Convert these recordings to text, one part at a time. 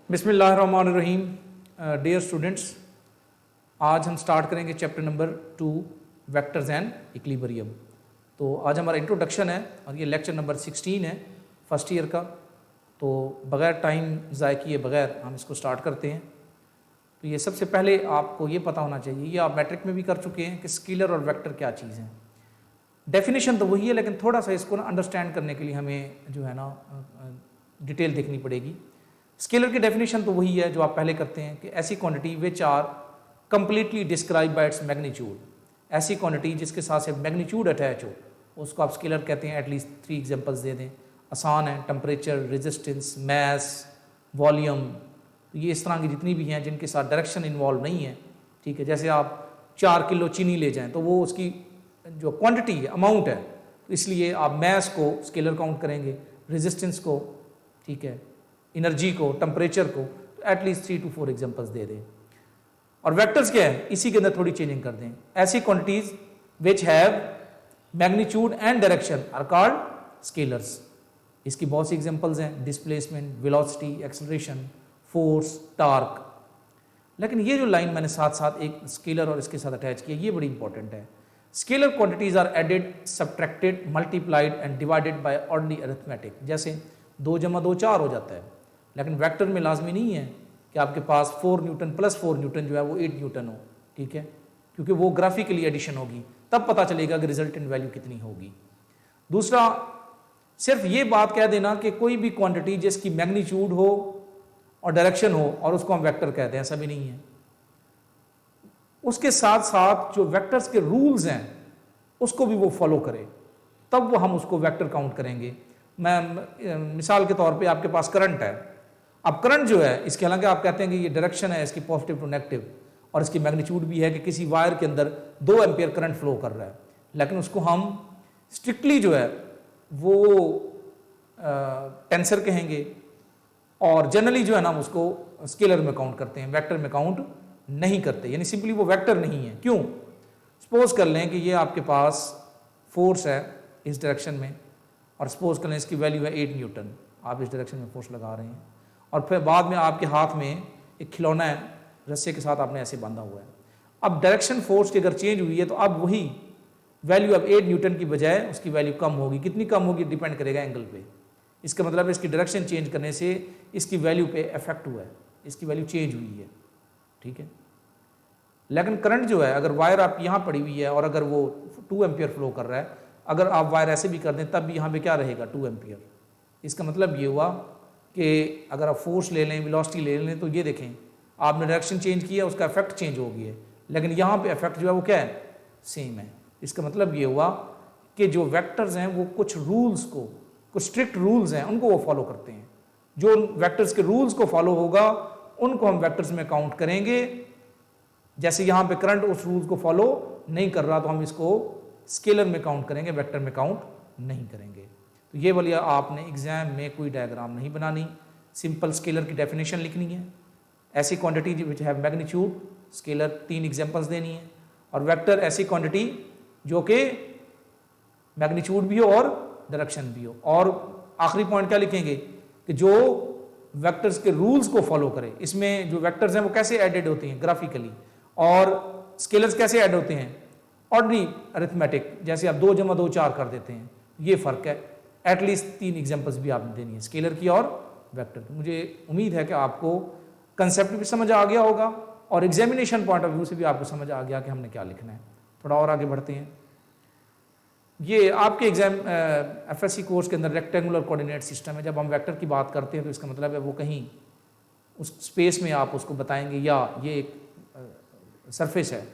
बिस्मिल्लाहिर्रहमानिर्रहीम। Dear students, आज हम स्टार्ट करेंगे chapter number 2 vectors and equilibrium. तो आज हमारा इंट्रोडक्शन है और ये लेक्चर नंबर 16 है फर्स्ट ईयर का। तो बग़ैर टाइम ज़ाय किए बगैर हम इसको स्टार्ट करते हैं। तो ये सबसे पहले आपको ये पता होना चाहिए, ये आप मैट्रिक में भी कर चुके हैं कि स्केलर और वेक्टर क्या चीज़ है। डेफिनेशन तो वही है, लेकिन थोड़ा सा इसको ना अंडरस्टैंड करने के लिए हमें जो है ना डिटेल देखनी पड़ेगी। स्केलर की डेफिनेशन तो वही है जो आप पहले करते हैं कि ऐसी quantity which are completely describe by its magnitude. ऐसी क्वांटिटी जिसके साथ से मैग्नीट्यूड अटैच हो उसको आप स्केलर कहते हैं। एटलीस्ट 3 एग्जांपल्स दे दें, आसान है। टेम्परेचर, रेजिस्टेंस, मैस, वॉल्यूम, ये इस तरह की जितनी भी हैं जिनके साथ डायरेक्शन इन्वॉल्व नहीं है, ठीक है। जैसे आप 4 किलो चीनी ले जाएं तो वो उसकी जो क्वांटिटी है, अमाउंट है, इसलिए आप मैस को स्केलर काउंट करेंगे, रेजिस्टेंस को, ठीक है, एनर्जी को, टेम्परेचर को। तो एटलीस्ट 3 to 4 एग्जांपल्स दे दें। और वेक्टर्स क्या है, इसी के अंदर थोड़ी चेंजिंग कर दें। ऐसी quantities which have magnitude and direction are called scalars. इसकी बहुत सी एग्जांपल्स हैं, displacement, velocity, acceleration, force, torque. लेकिन ये जो लाइन मैंने साथ साथ एक स्केलर और इसके साथ अटैच किया, ये बड़ी इंपॉर्टेंट है। Scalar quantities are added, subtracted, multiplied and divided by ordinary arithmetic. जैसे 2 + 2 4 हो जाता है, लेकिन वेक्टर में लाजमी नहीं है कि आपके पास 4 न्यूटन + 4 न्यूटन जो है वो 8 न्यूटन हो, ठीक है, क्योंकि वो ग्राफिकली एडिशन होगी, तब पता चलेगा कि रिजल्टेंट वैल्यू कितनी होगी। दूसरा, सिर्फ ये बात कह देना कि कोई भी क्वांटिटी जिसकी मैग्नीट्यूड हो और डायरेक्शन हो और उसको हम वेक्टर कहते हैं, ऐसा भी नहीं है। उसके साथ साथ जो वेक्टर्स के रूल्स हैं उसको भी वो फॉलो करे, तब वो हम उसको वेक्टर काउंट करेंगे। मैं मिसाल के तौर पे आपके पास करंट है। अब करंट जो है, इसके हालांकि आप कहते हैं कि ये डायरेक्शन है इसकी पॉजिटिव टू नेगेटिव, और इसकी मैग्नीट्यूड भी है कि किसी वायर के अंदर 2 एम्पियर करंट फ्लो कर रहा है, लेकिन उसको हम स्ट्रिक्टली जो है वो टेंसर कहेंगे, और जनरली जो है ना हम उसको स्केलर में काउंट करते हैं, वेक्टर में काउंट नहीं करते। यानी सिंपली वो वेक्टर नहीं है। क्यों? सपोज कर लें कि ये आपके पास फोर्स है इस डायरेक्शन में, और सपोज कर लें इसकी वैल्यू है 8 न्यूटन। आप इस डायरेक्शन में फोर्स लगा रहे हैं, और फिर बाद में आपके हाथ में एक खिलौना है, रस्से के साथ आपने ऐसे बांधा हुआ है। अब डायरेक्शन फोर्स की अगर चेंज हुई है तो अब वही वैल्यू अब 8 न्यूटन की बजाय उसकी वैल्यू कम होगी। कितनी कम होगी डिपेंड करेगा एंगल पे। इसका मतलब इसकी डायरेक्शन चेंज करने से इसकी वैल्यू पे इफेक्ट हुआ है, इसकी वैल्यू चेंज हुई है, ठीक है। लेकिन करंट जो है, अगर वायर आप यहाँ पड़ी हुई है और अगर वो 2 एम्पियर फ्लो कर रहा है, अगर आप वायर ऐसे भी कर दें तब भी यहाँ पे क्या रहेगा, 2 एम्पियर। इसका मतलब ये हुआ कि अगर आप फोर्स ले लें, वेलोसिटी ले लें, तो ये देखें आपने डायरेक्शन चेंज किया, उसका इफेक्ट चेंज हो गया है, लेकिन यहाँ पे इफेक्ट जो है वो क्या है, सेम है। इसका मतलब ये हुआ कि जो वेक्टर्स हैं वो कुछ रूल्स को, कुछ स्ट्रिक्ट रूल्स हैं, उनको वो फॉलो करते हैं। जो वेक्टर्स के रूल्स को फॉलो होगा उनको हम वेक्टर्स में काउंट करेंगे। जैसे यहाँ पे करंट उस रूल्स को फॉलो नहीं कर रहा तो हम इसको स्केलर में काउंट करेंगे, वेक्टर में काउंट नहीं करेंगे। तो ये वाली आपने एग्जाम में कोई डायग्राम नहीं बनानी, सिंपल स्केलर की डेफिनेशन लिखनी है। ऐसी quantity which have magnitude, scalar 3 examples देनी है। और वेक्टर ऐसी क्वांटिटी जो कि मैग्नीट्यूड भी हो और डायरेक्शन भी हो। और आखिरी पॉइंट क्या लिखेंगे कि जो वेक्टर्स के रूल्स को फॉलो करे। इसमें जो वेक्टर्स हैं वो कैसे एडेड होते हैं, ग्राफिकली, और स्केलर्स कैसे ऐड होते हैं, ऑर्डिनरी अरिथमेटिक, जैसे आप 2 + 2 4 कर देते हैं। ये फ़र्क है। एटलीस्ट 3 एग्जांपल्स भी आपने देनी है, स्केलर की और वेक्टर की। मुझे उम्मीद है कि आपको कंसेप्ट भी समझ आ गया होगा और एग्जामिनेशन पॉइंट ऑफ व्यू से भी आपको समझ आ गया कि हमने क्या लिखना है। थोड़ा और आगे बढ़ते हैं। ये आपके एग्जाम एफएससी कोर्स के अंदर रेक्टेंगुलर कोऑर्डिनेट सिस्टम है। जब हम वेक्टर की बात करते हैं तो इसका मतलब है वो कहीं उस स्पेस में आप उसको बताएंगे, या ये एक सरफेस है,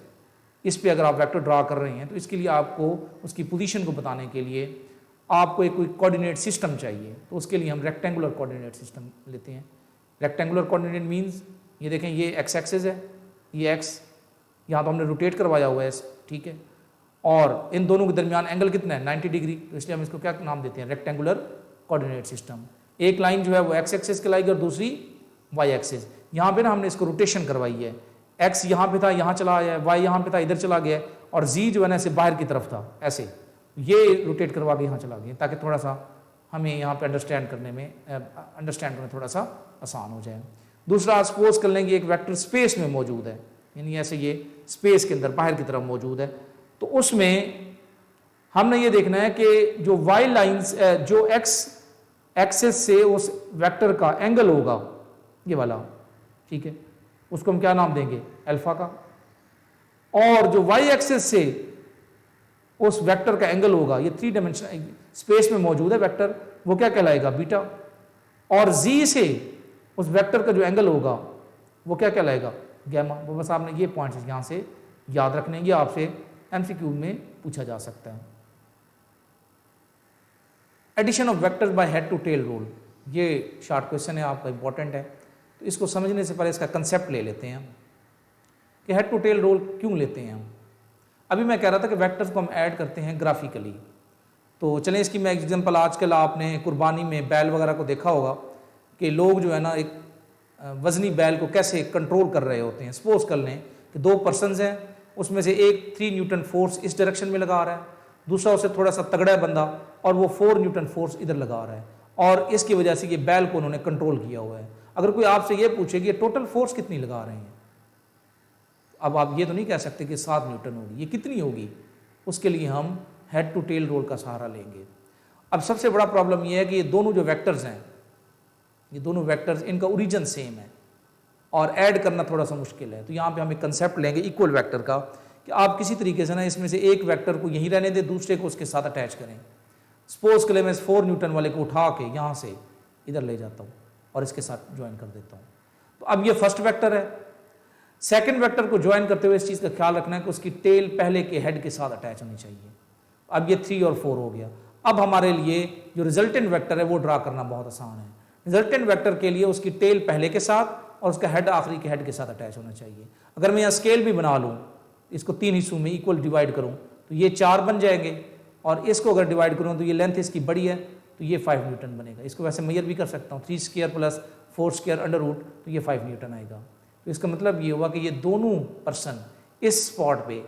इस पे अगर आप वेक्टर ड्रा कर रहे हैं तो इसके लिए आपको उसकी पोजीशन को बताने के लिए आपको एक कोई कोऑर्डिनेट सिस्टम चाहिए। तो उसके लिए हम रेक्टेंगुलर कोऑर्डिनेट सिस्टम लेते हैं। रेक्टेंगुलर कोऑर्डिनेट मींस, ये देखें ये एक्स एक्सिस है, ये एक्स, यहाँ तो हमने रोटेट करवाया हुआ है, ठीक है, और इन दोनों के दरमियान एंगल कितना है, 90 डिग्री। तो इसलिए हम इसको क्या नाम देते हैं, रेक्टेंगुलर कोऑर्डिनेट सिस्टम। एक लाइन जो है वो एक्स एक्सिस कहलाएगी और दूसरी वाई एक्सिस। यहाँ पे ना हमने इसको रोटेशन करवाई है, एक्स यहाँ पे था यहाँ चला आया है, वाई यहाँ पे था इधर चला गया है, और जी जो है ना ऐसे बाहर की तरफ था, ऐसे ये रोटेट करवा के यहाँ चला गया, ताकि थोड़ा सा हमें यहाँ पे अंडरस्टैंड करने में थोड़ा सा आसान हो जाए। दूसरा सपोज कर लेंगे एक वेक्टर स्पेस में मौजूद है, यानी ऐसे ये स्पेस के अंदर बाहर की तरफ मौजूद है, तो उसमें हमने ये देखना है कि जो वाई लाइंस जो एक्स एक्सेस से उस वेक्टर का एंगल होगा ये वाला, ठीक है, उसको हम क्या नाम देंगे, अल्फा का, और जो वाई एक्सेस से उस वेक्टर का एंगल होगा, ये 3 डायमेंशन स्पेस में मौजूद है वेक्टर, वो क्या कहलाएगा, बीटा, और जी से उस वेक्टर का जो एंगल होगा वो क्या कहलाएगा, गैमा। वो बस आपने ये पॉइंट्स यहां से याद रखने, ये आपसे एमसीक्यू में पूछा जा सकता है। Addition of vectors by head to tail rule, ये शॉर्ट क्वेश्चन है आपका, इंपॉर्टेंट है, तो इसको समझने से पहले इसका कंसेप्ट ले लेते हैं हम कि हेड टू टेल रूल क्यों लेते हैं हम। अभी मैं कह रहा था कि वेक्टर्स को हम ऐड करते हैं ग्राफिकली, तो चलें इसकी मैं एग्जांपल, आजकल आपने कुर्बानी में बैल वगैरह को देखा होगा कि लोग जो है ना एक वजनी बैल को कैसे कंट्रोल कर रहे होते हैं। सपोज कर लें कि 2 पर्सनस हैं, उसमें से एक 3 न्यूटन फोर्स इस डायरेक्शन में लगा रहा है, दूसरा उससे थोड़ा सा तगड़ा है बंदा और वो 4 न्यूटन फोर्स इधर लगा रहा है, और इसकी वजह से ये बैल को उन्होंने कंट्रोल किया हुआ है। अगर कोई आपसे ये पूछे कि ये टोटल फोर्स कितनी लगा रहे हैं, अब आप ये तो नहीं कह सकते कि 7 न्यूटन होगी, ये कितनी होगी, उसके लिए हम हेड टू टेल रूल का सहारा लेंगे। अब सबसे बड़ा प्रॉब्लम ये है कि ये दोनों जो वेक्टर्स हैं, ये दोनों वेक्टर्स, इनका ओरिजिन सेम है और ऐड करना थोड़ा सा मुश्किल है। तो यहाँ पे हम एक कंसेप्ट लेंगे इक्वल वेक्टर का, कि आप किसी तरीके से ना इसमें से एक वेक्टर को यहीं रहने दें, दूसरे को उसके साथ अटैच करें। सपोज के लिए मैं 4 न्यूटन वाले को उठा के यहाँ से इधर ले जाता हूँ और इसके साथ ज्वाइन कर देता हूँ, तो अब ये फर्स्ट वेक्टर है। सेकंड वेक्टर को ज्वाइन करते हुए इस चीज़ का ख्याल रखना है कि उसकी टेल पहले के हेड के साथ अटैच होनी चाहिए। अब ये 3 और 4 हो गया। अब हमारे लिए जो रिजल्टेंट वेक्टर है वो ड्रा करना बहुत आसान है। रिजल्टेंट वेक्टर के लिए उसकी टेल पहले के साथ और उसका हेड आखिरी के हेड के साथ अटैच होना चाहिए। अगर मैं यहाँ स्केल भी बना लूँ, इसको 3 हिस्सों में इक्वल डिवाइड करूँ तो ये 4 बन जाएंगे, और इसको अगर डिवाइड करूँ तो ये लेंथ इसकी बड़ी है तो ये 5 न्यूटन बनेगा। इसको वैसे मेजर भी कर सकता हूँ, 3 square plus 4 square under root, तो ये 5 न्यूटन आएगा। तो इसका मतलब ये हुआ कि ये दोनों पर्सन इस स्पॉट पे,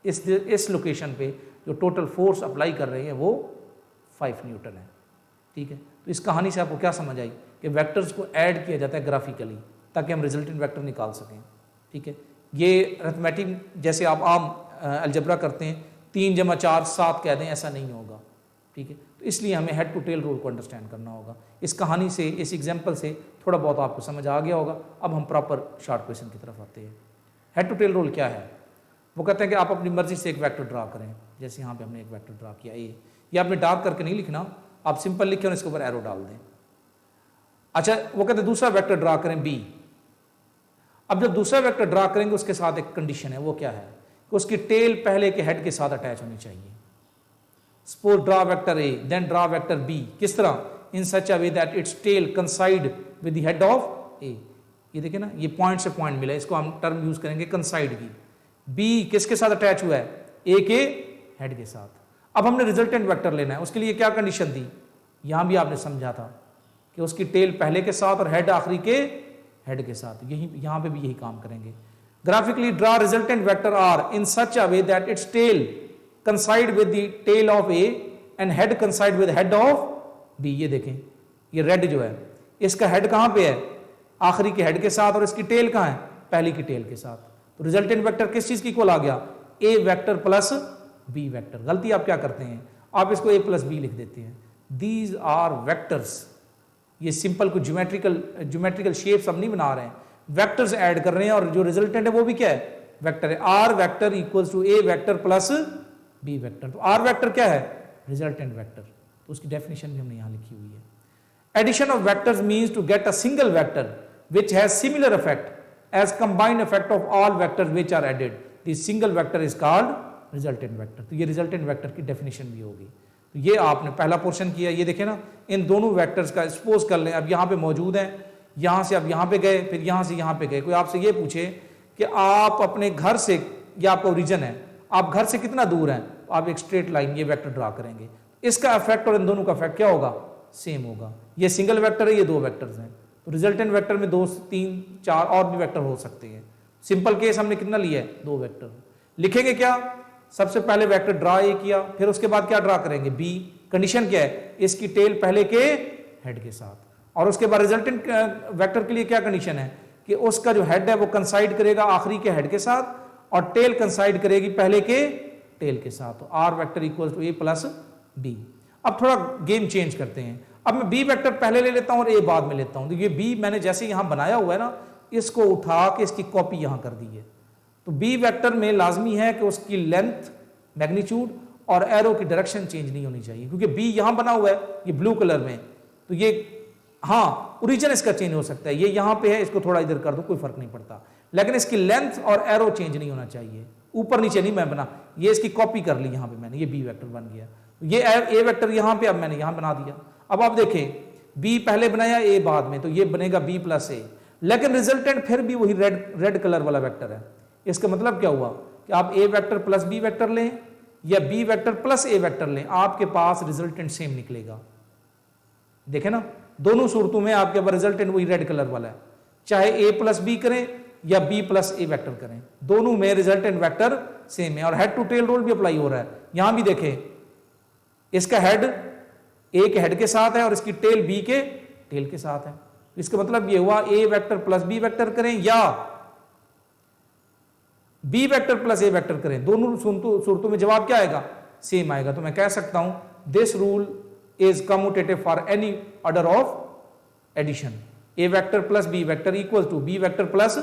इस लोकेशन पे जो टोटल फोर्स अप्लाई कर रहे हैं वो 5 न्यूटन है। ठीक है, तो इस कहानी से आपको क्या समझ आई कि वेक्टर्स को ऐड किया जाता है ग्राफिकली ताकि हम रिजल्टेंट वेक्टर निकाल सकें। ठीक है, ये अरिथमेटिक जैसे आप आम अलजबरा करते हैं 3 × 4 7 कह दें, ऐसा नहीं होगा। ठीक है, तो इसलिए हमें हेड टू टेल रूल को अंडरस्टैंड करना होगा। इस कहानी से, इस एग्जाम्पल से थोड़ा बहुत आपको समझ आ गया होगा। अब हम प्रॉपर शॉर्ट क्वेश्चन की तरफ आते हैं। हेड टू टेल रूल क्या है? वो कहते हैं कि आप अपनी मर्जी से एक वेक्टर ड्रा करें। जैसे यहाँ पे हमने एक वेक्टर ड्रा किया, ये आपने डार्क करके नहीं लिखना, आप सिंपल लिखें और इसके ऊपर एरो डाल दें। अच्छा, वो कहते हैं दूसरा वेक्टर ड्रा करें बी। अब जब दूसरा वेक्टर ड्रा करेंगे उसके साथ एक कंडीशन है, वो क्या है कि उसकी टेल पहले के हेड के साथ अटैच होनी चाहिए। Suppose draw vector A then draw vector B. किस तरह? In such a way that its tail coincide with the head of A. ये देखिए ना, ये पॉइंट से पॉइंट मिला, इसको हम टर्म यूज करेंगे कंसाइड की। बी किसके साथ अटैच हुआ है? ए के हेड के साथ। अब हमने रिजल्टेंट वेक्टर लेना है, उसके लिए क्या कंडीशन थी? यहां भी आपने समझा था कि उसकी टेल पहले के साथ और हेड आखिरी के हेड के साथ। यही यहां पे भी यही काम करेंगे। Graphically draw resultant vector R in such a way that its tail coincide with the tail of A and head coincide with head of B. ये देखें, ये रेड जो है इसका हेड कहां पे है? आखिरी के हेड के साथ, और इसकी टेल कहां है? पहली की टेल के साथ। तो रिजल्टेंट वेक्टर किस चीज की इक्वल आ गया? ए वेक्टर प्लस बी वेक्टर। गलती आप क्या करते हैं, आप इसको ए प्लस बी लिख देते हैं। These are vectors. ये सिंपल को ज्योमेट्रिकल शेप्स हम नहीं बना रहे हैं, वेक्टर्स ऐड कर रहे हैं, और जो रिजल्टेंट है वो भी क्या है? वेक्टर है। R vector equals to A vector plus B vector. तो आर वेक्टर क्या है? Resultant vector. तो उसकी डेफिनेशन भी हमने यहां लिखी हुई है। Addition of vectors means to get a single vector which has similar effect as combined effect of all vectors which are added. This single vector is called resultant vector. तो ये resultant vector की definition भी होगी। तो ये आपने पहला portion किया। ये देखें ना, इन दोनों वेक्टर्स का सपोज कर लें अब यहाँ पे मौजूद हैं, यहाँ से अब यहाँ पे गए, फिर यहाँ से यहाँ पे गए। कोई आपसे ये पूछे कि आप अपने घर से, ये आपका ओरिजिन है, आप घर से कितना दूर हैं, तो आप एक स्ट्रेट लाइन ये वेक्टर ड्रा करेंगे। इसका इफेक्ट और इन दोनों का इफेक्ट क्या होगा? सेम होगा। ये सिंगल वेक्टर है, ये 2 वेक्टर्स हैं। तो रिजल्टेंट वेक्टर में 2 3 4 और भी वेक्टर हो सकते हैं। सिंपल केस हमने कितना लिया है? 2 वेक्टर। लिखेंगे क्या? सबसे पहले वेक्टर ड्रा ए किया, फिर उसके बाद क्या ड्रा करेंगे? बी। कंडीशन क्या है? इसकी टेल पहले के हेड के साथ। और उसके बाद रिजल्टेंट वेक्टर के लिए क्या कंडीशन है कि उसका जो हेड है वो कंसाइड करेगा आखिरी के हेड के साथ और टेल कंसाइड करेगी पहले के टेल के साथ। तो R vector equal to A plus B. अब थोड़ा गेम चेंज करते हैं, अब मैं बी वेक्टर पहले ले लेता हूं और ए बाद में लेता हूं। तो ये बी मैंने जैसे यहां बनाया हुआ है ना, इसको उठा के इसकी कॉपी यहां कर दी है। तो बी वेक्टर में लाजमी है कि उसकी लेंथ, मैग्नीट्यूड और एरो की डायरेक्शन चेंज नहीं होनी चाहिए, क्योंकि बी यहां बना हुआ है ये ब्लू कलर में, तो ये हाँ ओरिजिन इसका चेंज हो सकता है, ये यहां पे है, इसको थोड़ा इधर कर दो कोई फर्क नहीं पड़ता, लेकिन इसकी लेंथ और एरो चेंज नहीं होना चाहिए। ऊपर नीचे नहीं मैं बना, ये इसकी कॉपी कर ली यहां पे मैंने, ये बी वेक्टर बन गया। ये ए वेक्टर यहां पे अब मैंने यहां बना दिया। अब आप देखें बी पहले बनाया ए बाद में, तो ये बनेगा बी प्लस ए, लेकिन रिजल्टेंट फिर भी वही रेड कलर वाला वेक्टर है। इसका मतलब क्या हुआ कि आप ए वेक्टर प्लस बी वेक्टर लें या B vector plus A vector लें, आपके पास रिजल्टेंट सेम निकलेगा। देखें ना, दोनों सूरतों में आपके पास रिजल्टेंट वही रेड कलर वाला है, चाहे ए प्लस बी करें या बी प्लस ए वेक्टर करें, दोनों में रिजल्टेंट वेक्टर सेम है। और हेड टू टेल रूल भी अप्लाई हो रहा है। यहां भी देखें, इसका हेड ए के हेड के साथ है और इसकी टेल बी के टेल के साथ है। इसका मतलब ये हुआ ए वेक्टर प्लस बी वेक्टर करें या B vector plus A vector करें, दोनों सूरतों में जवाब क्या आएगा, सेम आएगा। तो मैं कह सकता हूं this rule is commutative for any order of addition, A vector plus B vector equal to B vector plus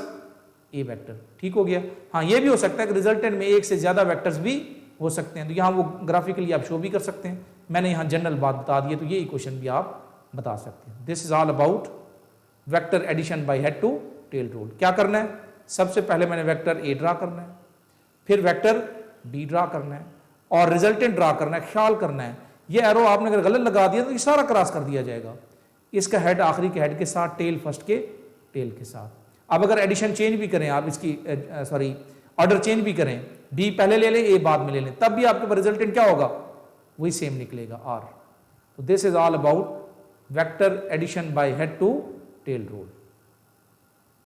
A vector. ठीक हो गया। हाँ, ये भी हो सकता है कि रिजल्टेंट में एक से ज्यादा वेक्टर्स भी हो सकते हैं, तो यहां वो ग्राफिकली आप शो भी कर सकते हैं। मैंने यहां जनरल बात बता दी है, तो ये इक्वेशन भी आप बता सकते हैं। This is all about vector addition by head to tail rule. क्या करना है, सबसे पहले मैंने वेक्टर ए ड्रा करना है, फिर वेक्टर बी ड्रा करना है और रिजल्टेंट ड्रा करना है। ख्याल करना है ये एरो आपने अगर गलत लगा दिया तो ये सारा क्रॉस कर दिया जाएगा, इसका हेड आखिरी के हेड के साथ, टेल फर्स्ट के टेल के साथ। अब अगर एडिशन चेंज भी करें आप, इसकी ऑर्डर चेंज भी करें, बी पहले ले लें ए बाद में ले लें, तब भी आपके पास रिजल्टेंट क्या होगा, वही सेम निकलेगा आर। तो this is all about vector addition by head to tail rule.